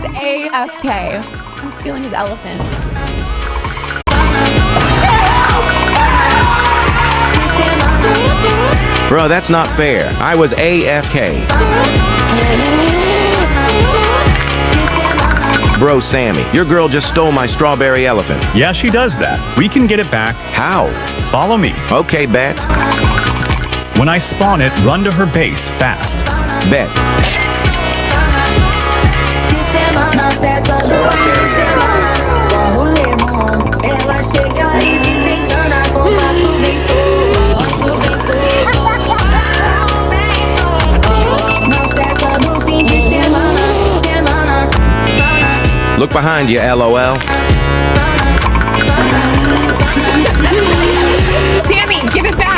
AFK. I'm stealing his elephant. Bro, that's not fair. I was AFK. Bro, Sammy, your girl just stole my strawberry elephant. Yeah, she does that. We can get it back. How? Follow me. Okay, bet. When I spawn it, run to her base fast. Bet. Look behind you, LOL. Sammy, give it back.